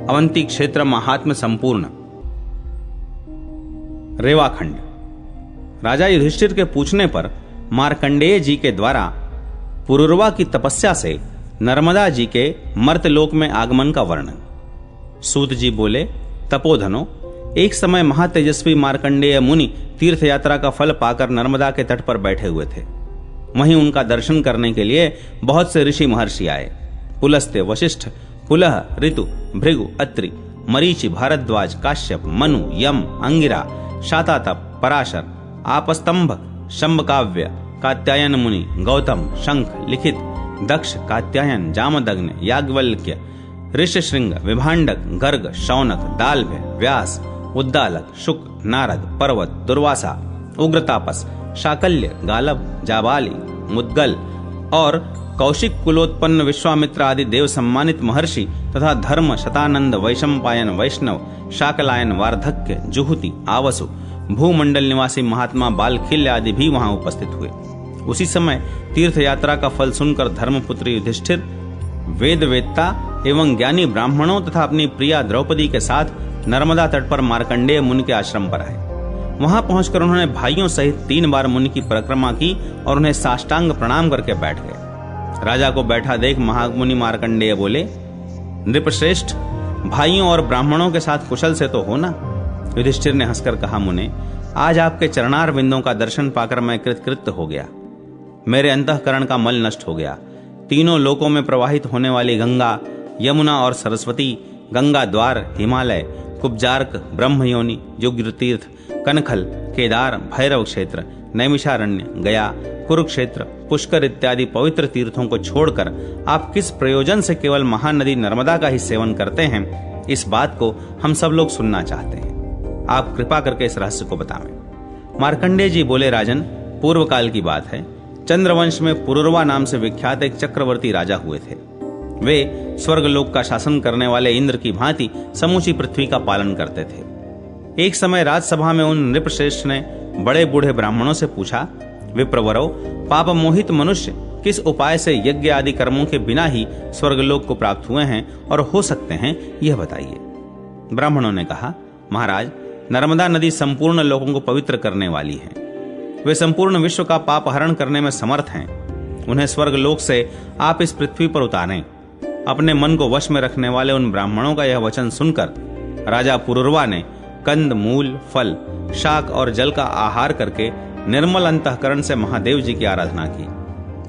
अवंती क्षेत्र महात्म्य संपूर्ण। रेवाखंड। राजा युधिष्ठिर के पूछने पर मार्कंडेय जी के द्वारा पुरुरवा की तपस्या से नर्मदा जी के मर्तलोक में आगमन का वर्णन। सूत जी बोले, तपोधनो, एक समय महातेजस्वी मार्कंडेय मुनि तीर्थ यात्रा का फल पाकर नर्मदा के तट पर बैठे हुए थे। वहीं उनका दर्शन करने के लिए बहुत से ऋषि महर्षि आए। पुलस्त्य, वशिष्ठ, पुलह, ऋतु, भृगु, अत्रि, मरीचि, भारद्वाज, काश्यप, मनु, यम, अंगिरा, शातातप, पराशर, आपस्तंभ, शंभकाव्य, कात्यायन मुनि, गौतम, शंख, लिखित, दक्ष, कात्यायन, जामदग्न, याज्ञवल्क्य, ऋष्यशृंग, विभांडक, गर्ग, शौनक, दाल्भ्य, व्यास, उद्दालक, शुक, नारद, पर्वत, दुर्वासा, उग्रतापस, शाकल्य, गालब, जाबाली, मुद्गल और कौशिक कुलोत्पन्न विश्वामित्र आदि देव सम्मानित महर्षि तथा धर्म, शतानंद, वैशंपायन, वैष्णव, शाकलायन, वार्धक्य, जुहुति, आवसु, भूमंडल निवासी महात्मा बालखिल्य आदि भी वहां उपस्थित हुए। उसी समय तीर्थ यात्रा का फल सुनकर धर्मपुत्र युधिष्ठिर वेद वेत्ता एवं ज्ञानी ब्राह्मणों तथा अपनी प्रिया द्रौपदी के साथ नर्मदा तट पर मार्कंडेय मुनि के आश्रम पर आए। वहां पहुंचकर उन्होंने भाइयों सहित 3 बार मुनि की परिक्रमा की और उन्हें साष्टांग प्रणाम करके बैठ गए। राजा को बैठा देख महामुनि मार्कंडेय बोले, नृपश्रेष्ठ, भाइयों और ब्राह्मणों के साथ कुशल से तो हो ना? युधिष्ठिर ने हंसकर कहा, मुने, आज आपके चरणार बिंदों का दर्शन पाकर मैं कृतकृत्य हो गया। मेरे अंतःकरण का मल नष्ट हो गया। तीनों लोकों में प्रवाहित होने वाली गंगा, यमुना और सरस्वती, गंगा द्वार, हिमालय, कुब्जार्क, ब्रह्मयोनि, युग्रतीर्थ, कनखल, केदार, भैरव क्षेत्र, नैमिषारण्य, गया, कुरुक्षेत्र, पुष्कर इत्यादि पवित्र तीर्थों को छोड़कर आप किस प्रयोजन से केवल महानदी नर्मदा का ही सेवन करते हैं, इस बात को हम सब लोग सुनना चाहते हैं। आप कृपा करके इस रहस्य को बतावें। मार्कंडेय जी बोले, राजन, पूर्व काल की बात है। चंद्रवंश में पुरुरवा नाम से विख्यात एक चक्रवर्ती राजा हुए थे। वे स्वर्गलोक का शासन करने वाले इंद्र की भांति समूची पृथ्वी का पालन करते थे। एक समय राजसभा में उन नृपश्रेष्ठ ने बड़े बूढ़े ब्राह्मणों से पूछा, विप्रवरो, पाप मोहित मनुष्य किस उपाय से यज्ञ आदि कर्मों के बिना ही स्वर्गलोक को प्राप्त हुए हैं और हो सकते हैं, यह बताइए। ब्राह्मणों ने कहा, महाराज, नर्मदा नदी संपूर्ण लोगों को पवित्र करने वाली है। वे संपूर्ण विश्व का पाप हरण करने में समर्थ हैं। उन्हें स्वर्गलोक से आप इस पृथ्वी पर उतारें। अपने मन को वश में रखने वाले उन ब्राह्मणों का यह वचन सुनकर राजा पुरुरवा ने कंद, मूल, फल, शाक और जल का आहार करके निर्मल अंतःकरण से महादेव जी की आराधना की।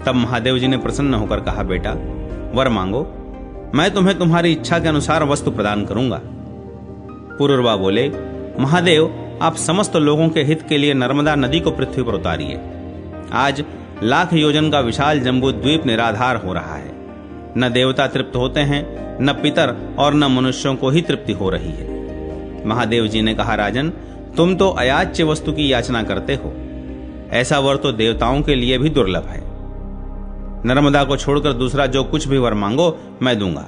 तब महादेव जी ने प्रसन्न होकर कहा, बेटा, वर मांगो, मैं तुम्हें तुम्हारी इच्छा के अनुसार वस्तु प्रदान करूंगा। पुरुरवा बोले, महादेव, आप समस्त लोगों के हित के लिए नर्मदा नदी को पृथ्वी पर उतारिए। आज लाख योजन का विशाल जम्बू द्वीप निराधार हो रहा है। न देवता तृप्त होते हैं, न पितर और न मनुष्यों को ही तृप्ति हो रही है। महादेव जी ने कहा, राजन, तुम तो अयाच्य वस्तु की याचना करते हो। ऐसा वर तो देवताओं के लिए भी दुर्लभ है। नर्मदा को छोड़कर दूसरा जो कुछ भी वर मांगो मैं दूंगा।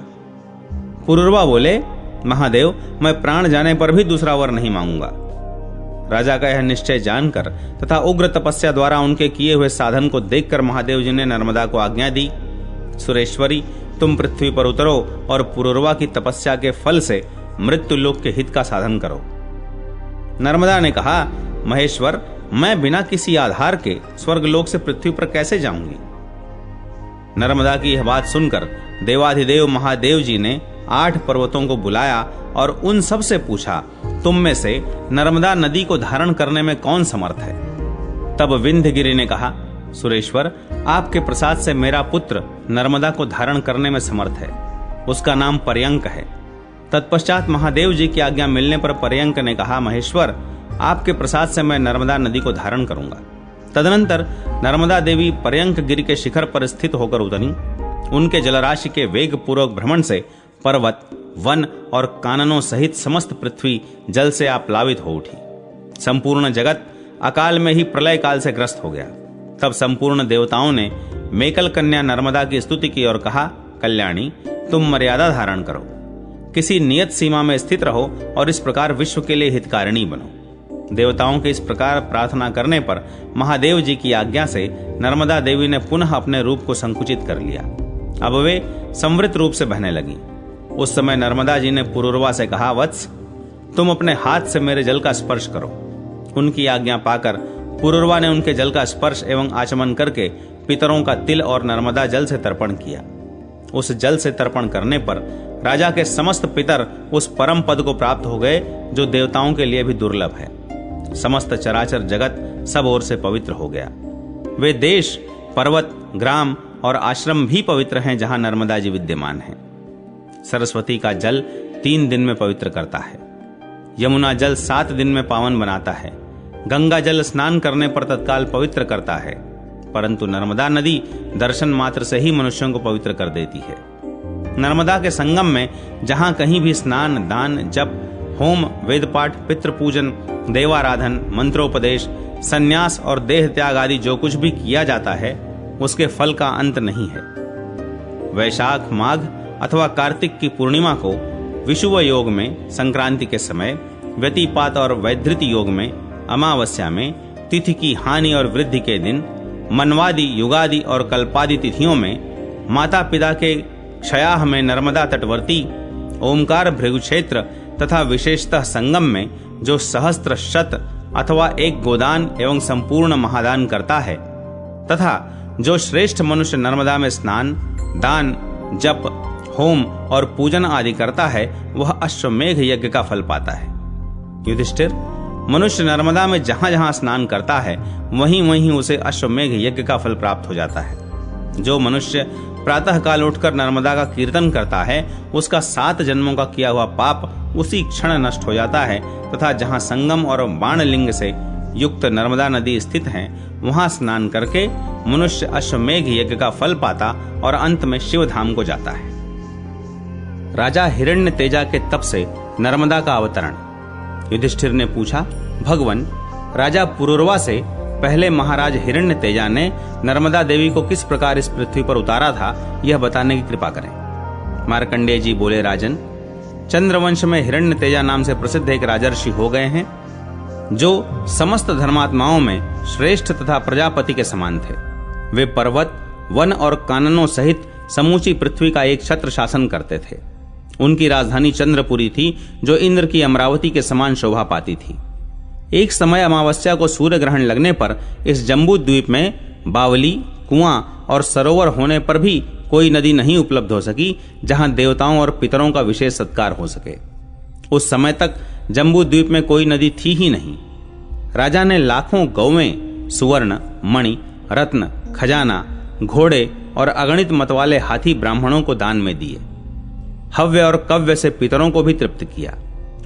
पुरुरवा बोले, महादेव, मैं प्राण जाने पर भी दूसरा वर नहीं मांगूंगा। राजा का यह निश्चय जानकर तथा उग्र तपस्या द्वारा उनके किए हुए साधन को देखकर महादेव जी ने नर्मदा को आज्ञा दी, सुरेश्वरी, तुम पृथ्वी पर उतरो और पुरुरवा की तपस्या के फल से मृत्यु लोक के हित का साधन करो। नर्मदा ने कहा, महेश्वर, मैं बिना किसी आधार के स्वर्गलोक से पृथ्वी पर कैसे जाऊंगी? नर्मदा की यह बात सुनकर देवाधिदेव महादेव जी ने 8 पर्वतों को बुलाया और उन सब से पूछा, तुम में से नर्मदा नदी को धारण करने में कौन समर्थ है? तब विंध्यगिरि ने कहा, सुरेश्वर, आपके प्रसाद से मेरा पुत्र नर्मदा को धारण करने में समर्थ है। उसका नाम पर्यंक है। तत्पश्चात महादेव जी की आज्ञा मिलने पर पर्यंक ने कहा, महेश्वर, आपके प्रसाद से मैं नर्मदा नदी को धारण करूंगा। तदनंतर नर्मदा देवी पर्यंक गिरि के शिखर पर स्थित होकर उतरी। उनके जलराशि के वेग पूर्वक भ्रमण से पर्वत, वन और काननों सहित समस्त पृथ्वी जल से आप्लावित हो उठी। संपूर्ण जगत अकाल में ही प्रलय काल से ग्रस्त हो गया। तब संपूर्ण देवताओं ने मेकल कन्या नर्मदा की स्तुति की और कहा, कल्याणी, तुम मर्यादा धारण करो, किसी नियत सीमा में स्थित रहो और इस प्रकार विश्व के लिए हितकारिणी बनो। देवताओं के इस प्रकार प्रार्थना करने पर महादेव जी की आज्ञा से नर्मदा देवी ने पुनः अपने रूप को संकुचित कर लिया। अब वे संवृत रूप से बहने लगी। उस समय नर्मदा जी ने पुरुरवा से कहा, वत्स, तुम अपने हाथ से मेरे जल का स्पर्श करो। उनकी आज्ञा पाकर पुरुरवा ने उनके जल का स्पर्श एवं आचमन करके पितरों का तिल और नर्मदा जल से तर्पण किया। उस जल से तर्पण करने पर राजा के समस्त पितर उस परम पद को प्राप्त हो गए जो देवताओं के लिए भी दुर्लभ है। समस्त चराचर जगत सब ओर से पवित्र हो गया। वे देश, पर्वत, ग्राम और आश्रम भी पवित्र हैं जहां नर्मदा जी विद्यमान हैं। सरस्वती का जल 3 दिन में पवित्र करता है। यमुना जल 7 दिन में पावन बनाता है। गंगा जल स्नान करने पर तत्काल पवित्र करता है, परंतु नर्मदा नदी दर्शन मात्र से ही मनुष्यों को पवित्र कर देती है। नर्मदा के संगम में जहां कहीं भी स्नान, दान, जप, होम, वेद पाठ, पितृ पूजन, देवाराधन, मंत्रोपदेश, संन्यास और देह त्याग आदि जो कुछ भी किया जाता है उसके फल का अंत नहीं है। वैशाख, माघ अथवा कार्तिक की पूर्णिमा को विषुव योग में संक्रांति के समय, व्यतिपात और वैधृति योग में अमावस्या में, तिथि की हानि और वृद्धि के दिन, मनवादि, युगादि और कल्पादि तिथियों में, माता पिता के क्षयाह में नर्मदा तटवर्ती, ओमकार भृगु क्षेत्र तथा विशेषतः संगम में जो सहस्त्र, शत अथवा 1 गोदान एवं संपूर्ण महादान करता है, तथा जो श्रेष्ठ मनुष्य नर्मदा में स्नान, दान, जप, होम और पूजन आदि करता है वह अश्वमेघ यज्ञ का फल पाता है। युधिष्ठिर, मनुष्य नर्मदा में जहां जहां स्नान करता है वहीं वहीं उसे अश्वमेघ यज्ञ का फल प्राप्त हो जाता है। जो मनुष्य प्रातः काल उठकर नर्मदा का कीर्तन करता है उसका 7 जन्मों का किया हुआ पाप उसी क्षण नष्ट हो जाता है, तथा जहां संगम और बाणलिंग से युक्त नर्मदा नदी स्थित है वहां स्नान करके मनुष्य अश्वमेघ यज्ञ का फल पाता और अंत में शिव धाम को जाता है। राजा हिरण्य तेजा के तप से नर्मदा का अवतरण। युधिष्ठिर ने पूछा, भगवन, राजा पुरुरवा से पहले महाराज हिरण्य तेजा ने नर्मदा देवी को किस प्रकार इस पृथ्वी पर उतारा था यह बताने की कृपा करें। मार्कंडेय जी बोले, राजन, चंद्रवंश में हिरण्य तेजा नाम से प्रसिद्ध एक राजर्षि हो गए हैं जो समस्त धर्मात्माओं में श्रेष्ठ तथा प्रजापति के समान थे। वे पर्वत, वन और काननों सहित समूची पृथ्वी का एक छत्र शासन करते थे। उनकी राजधानी चंद्रपुरी थी जो इंद्र की अमरावती के समान शोभा पाती थी। एक समय अमावस्या को सूर्य ग्रहण लगने पर इस जम्बू द्वीप में बावली, कुआं और सरोवर होने पर भी कोई नदी नहीं उपलब्ध हो सकी जहां देवताओं और पितरों का विशेष सत्कार हो सके। उस समय तक जम्बू द्वीप में कोई नदी थी ही नहीं। राजा ने लाखों गौवें, सुवर्ण, मणि, रत्न, खजाना, घोड़े और अगणित मतवाले हाथी ब्राह्मणों को दान में दिए। हव्य और कव्य से पितरों को भी तृप्त किया।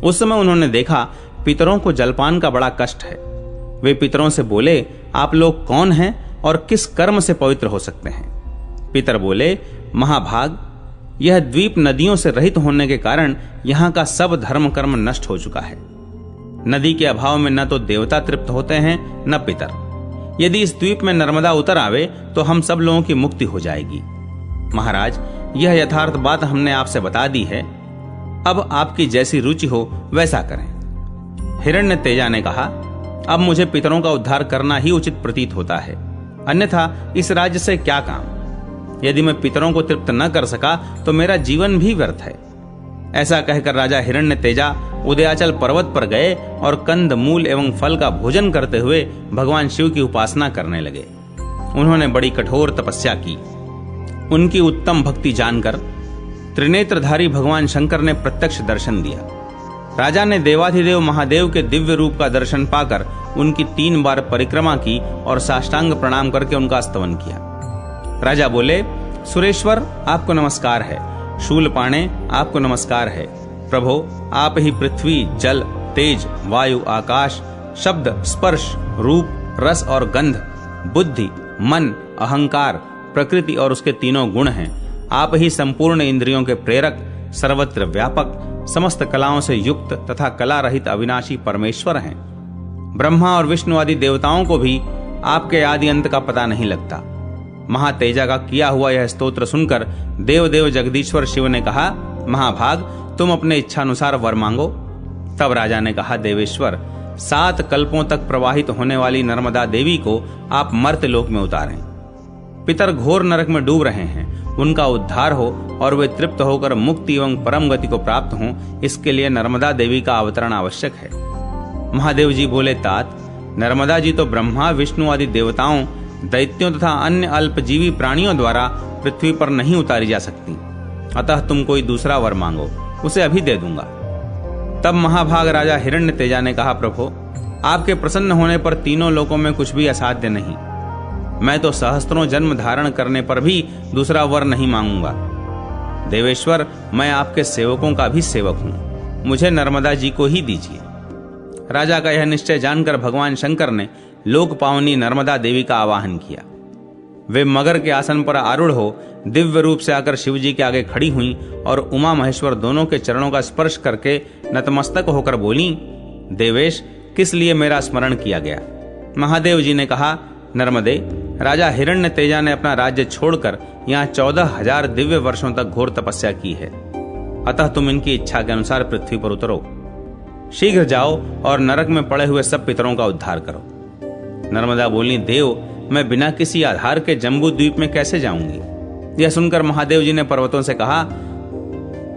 उस समय उन्होंने देखा पितरों को जलपान का बड़ा कष्ट है। वे पितरों से बोले, आप लोग कौन हैं और किस कर्म से पवित्र हो सकते हैं? पितर बोले, महाभाग, यह द्वीप नदियों से रहित होने के कारण यहाँ का सब धर्म कर्म नष्ट हो चुका है। नदी के अभाव में न तो देवता तृप्त होते हैं न पितर। यदि इस द्वीप में नर्मदा उतर आवे तो हम सब लोगों की मुक्ति हो जाएगी। महाराज, यह यथार्थ बात हमने आपसे बता दी है। अब आपकी जैसी रुचि हो वैसा करें। हिरण्य तेजा ने कहा, अब मुझे पितरों का उद्धार करना ही उचित प्रतीत होता है, अन्यथा इस राज्य से क्या काम। यदि मैं पितरों को तृप्त न कर सका तो मेरा जीवन भी व्यर्थ है। ऐसा कहकर राजा हिरण्य तेजा उदयाचल पर्वत पर गए और कंद, मूल एवं फल का भोजन करते हुए भगवान शिव की उपासना करने लगे। उन्होंने बड़ी कठोर तपस्या की। उनकी उत्तम भक्ति जानकर त्रिनेत्रधारी भगवान शंकर ने प्रत्यक्ष दर्शन दिया। राजा ने देवाधिदेव महादेव के दिव्य रूप का दर्शन पाकर उनकी 3 बार परिक्रमा की और साष्टांग प्रणाम करके उनका स्तवन किया। राजा बोले, सुरेश्वर, आपको नमस्कार है। शूलपाणे, आपको नमस्कार है। प्रभो, आप ही पृथ्वी, जल, तेज, वायु, आकाश, शब्द, स्पर्श, रूप, रस और गंध, बुद्धि, मन, अहंकार, प्रकृति और उसके तीनों गुण हैं। आप ही संपूर्ण इंद्रियों के प्रेरक, सर्वत्र व्यापक, समस्त कलाओं से युक्त तथा कला रहित अविनाशी परमेश्वर हैं। ब्रह्मा और विष्णु आदि देवताओं को भी आपके आदि अंत का पता नहीं लगता। महातेजा का किया हुआ यह स्तोत्र सुनकर देवदेव जगदीश्वर शिव ने कहा, महाभाग, तुम अपने इच्छानुसार वर मांगो। तब राजा ने कहा, देवेश्वर, 7 कल्पों तक प्रवाहित होने वाली नर्मदा देवी को आप मर्त्यलोक में उतारें। पितर घोर नरक में डूब रहे हैं, उनका उद्धार हो और वे तृप्त होकर मुक्ति एवं परम गति को प्राप्त हों, इसके लिए नर्मदा देवी का अवतरण आवश्यक है। महादेव जी बोले, तात, नर्मदा जी तो ब्रह्मा विष्णु आदि देवताओं, दैत्यों तथा अन्य अल्पजीवी प्राणियों द्वारा पृथ्वी पर नहीं उतारी जा सकती, अतः तुम कोई दूसरा वर मांगो, उसे अभी दे दूंगा। तब महाभाग राजा हिरण्य तेजा ने कहा, प्रभु, आपके प्रसन्न होने पर तीनों लोकों में कुछ भी असाध्य नहीं। मैं तो सहस्त्रों जन्म धारण करने पर भी दूसरा वर नहीं मांगूंगा। देवेश्वर, मैं आपके सेवकों का भी सेवक हूं, मुझे नर्मदा जी को ही दीजिए। राजा का यह निश्चय जानकर भगवान शंकर ने लोक पावनी नर्मदा देवी का आवाहन किया। वे मगर के आसन पर आरूढ़ हो दिव्य रूप से आकर शिव जी के आगे खड़ी हुई और उमा महेश्वर दोनों के चरणों का स्पर्श करके नतमस्तक होकर बोली, देवेश, किस लिए मेरा स्मरण किया गया? महादेव जी ने कहा, नर्मदे, राजा हिरण्य तेजा ने अपना राज्य छोड़कर यहाँ 14,000 दिव्य वर्षों तक घोर तपस्या की है, अतः तुम इनकी इच्छा के अनुसार पृथ्वी पर उतरो। शीघ्र जाओ और नरक में पड़े हुए सब पितरों का उद्धार करो। नर्मदा बोली, देव, मैं बिना किसी आधार के जम्बू द्वीप में कैसे जाऊंगी? यह सुनकर महादेव जी ने पर्वतों से कहा,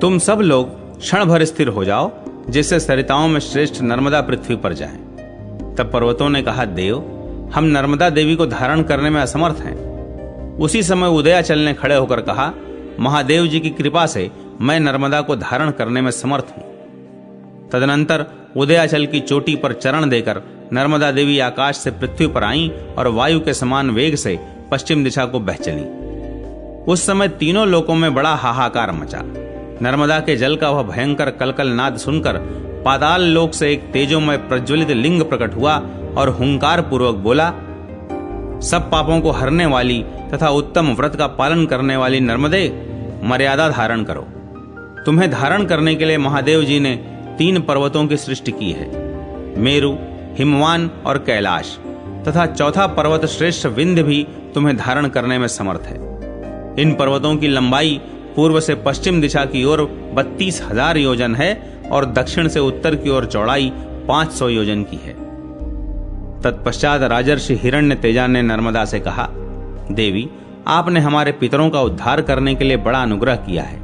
तुम सब लोग क्षण भर स्थिर हो जाओ, जिससे सरिताओं में श्रेष्ठ नर्मदा पृथ्वी पर जाएं। तब पर्वतों ने कहा, देव, हम नर्मदा देवी को धारण करने में असमर्थ हैं। उसी समय उदयाचल ने खड़े होकर कहा, महादेव जी की कृपा से मैं नर्मदा को धारण करने में समर्थ हूं। तदनंतर उदयाचल की चोटी पर चरण देकर नर्मदा देवी आकाश से पृथ्वी पर आईं और वायु के समान वेग से पश्चिम दिशा को बह चली। उस समय तीनों लोकों में बड़ा हाहाकार मचा। नर्मदा के जल का वह भयंकर कलकल नाद सुनकर पाताल लोक से एक तेजोमय प्रज्वलित लिंग प्रकट हुआ और हुंकार पूर्वक बोला, सब पापों को हरने वाली तथा उत्तम व्रत का पालन करने वाली नर्मदे, मर्यादा धारण करो। तुम्हें धारण करने के लिए महादेव जी ने 3 पर्वतों की सृष्टि की है, मेरु, हिमवान और कैलाश, तथा चौथा पर्वत श्रेष्ठ विंध्य भी तुम्हें धारण करने में समर्थ है। इन पर्वतों की लंबाई पूर्व से पश्चिम दिशा की ओर 32,000 योजन है और दक्षिण से उत्तर की ओर चौड़ाई 500 योजन की है। तत्पश्चात राजर्षि हिरण्य तेजा ने नर्मदा से कहा, देवी, आपने हमारे पितरों का उद्धार करने के लिए बड़ा अनुग्रह किया है।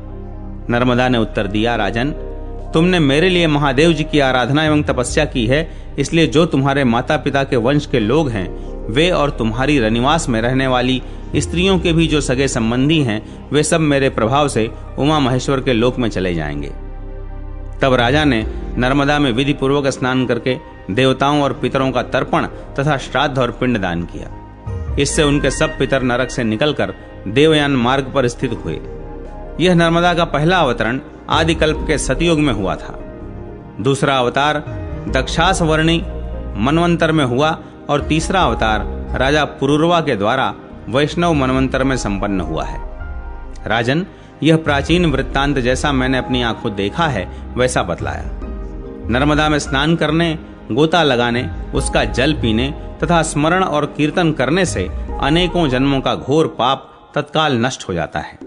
नर्मदा ने उत्तर दिया, राजन, तुमने मेरे लिए महादेव जी की आराधना एवं तपस्या की है, इसलिए जो तुम्हारे माता पिता के वंश के लोग हैं, वे और तुम्हारी रनिवास में रहने वाली स्त्रियों के भी जो सगे संबंधी हैं, वे सब मेरे प्रभाव से उमा महेश्वर के लोक में चले जाएंगे। तब राजा ने नर्मदा में विधि पूर्वक स्नान करके देवताओं और पितरों का तर्पण तथा श्राद्ध और पिंडदान किया। इससे उनके सब पितर नरक से निकलकर देवयान मार्ग पर स्थित हुए। यह नर्मदा का पहला अवतरण आदिकल्प के सतयुग में हुआ था। दूसरा अवतार दक्षासवर्णी मनवंतर में हुआ और तीसरा अवतार राजा पुरुरवा के द्वारा वैष्णव मनवंतर में संपन्न हुआ है। राजन, यह प्राचीन वृत्तांत जैसा मैंने अपनी आंखों देखा है वैसा बतलाया। नर्मदा में स्नान करने, गोता लगाने, उसका जल पीने तथा स्मरण और कीर्तन करने से अनेकों जन्मों का घोर पाप तत्काल नष्ट हो जाता है।